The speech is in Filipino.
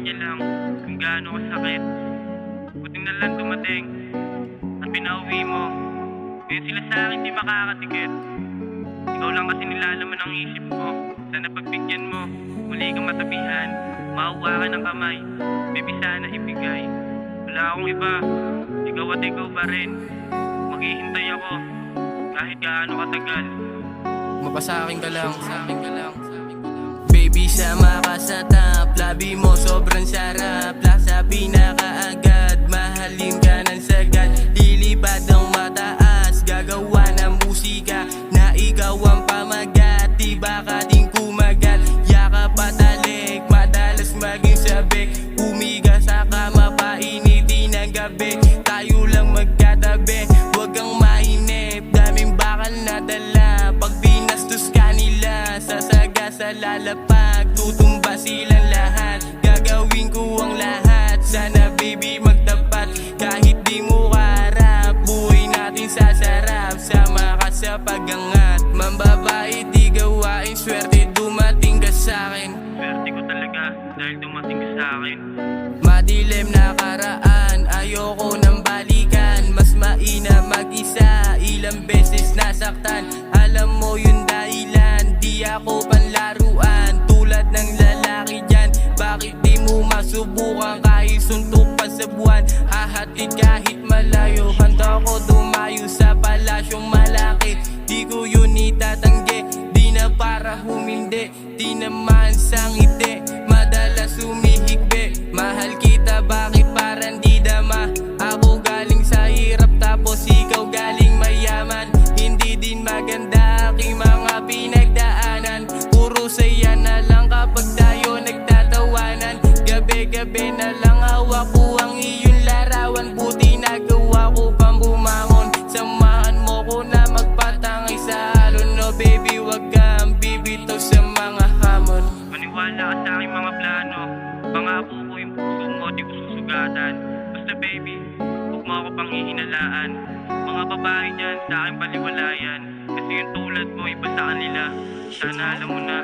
niya lang kung gaano kasakit. Buti na lang dumating at pinauwi mo. Ngayon sila sa akin di makakatikit. Ikaw lang kasi nilalaman ang isip ko. Sana pagbigyan mo, muli kang matabihan. Mahuwa ka ng kamay, baby sana ibigay. Wala akong iba, ikaw at ikaw pa rin. Maghihintay ako, kahit gaano katagal. Mapasakin ka lang, baby sama ka sa top. Labi mo sobrang sarap, lasa pinakaagad. Mahalin ka ng sagad, lilipad ang mataas. Gagawa ng musika na ikaw ang pamagat. Di ba ka din kumagat, yakap patalik, madalas maging sabik. Umiga sa kama, painitin ang gabi. Tayo lang magkatabi, wag kang mainip. Daming bakal na dala, pag binastos ka nila, sasaga sa lalapag, tutumba silang lahat. Gagawin ko ang lahat, sana baby magtapat. Kahit di mo kaharap, buhay natin sasarap. Sama ka sa pagangat, mambabae di gawain. Swerte dumating ka sa'kin, Swerte ko talaga dahil dumating ka sa akin. madilim na karaan, ayoko nang balikan. Mas maina mag-isa, ilang beses nasaktan. Alam mo yung dahilan, di ako panlaruan. Tulad ng lalaki dyan, bakit di mo masubukan? Kahit suntok pa sa buwan, hahatid kahit malayo. Handa ko dumayo sa palasyong malaki, di ko yun itatanggi. Di na para humindi, di naman sa ngiti, madalas humihigbi. Mahal kita, bakit parang di dama? Ako galing sa hirap, tapos ikaw galing mayaman. Hindi din maganda aking mga pinagdaanan. Puro saya na lang kapag tayo nagtatawanan. Gabi-gabi na lang hawak ko ang iyong larawan. Buti nagawa ko pang bumangon, samahan mo ko na magpatangay sa alon. No baby, wag kang bibitaw sa mga hamon. Maniwala ka sa aking mga plano. Pangako ko yung puso mo, di ko susugatan. Basta baby, huwag mo ako pang hihinalaan. Mga babae dyan sa aking baliwalayan, kasi yung tulad mo iba sa kanila. Sana alam mo na,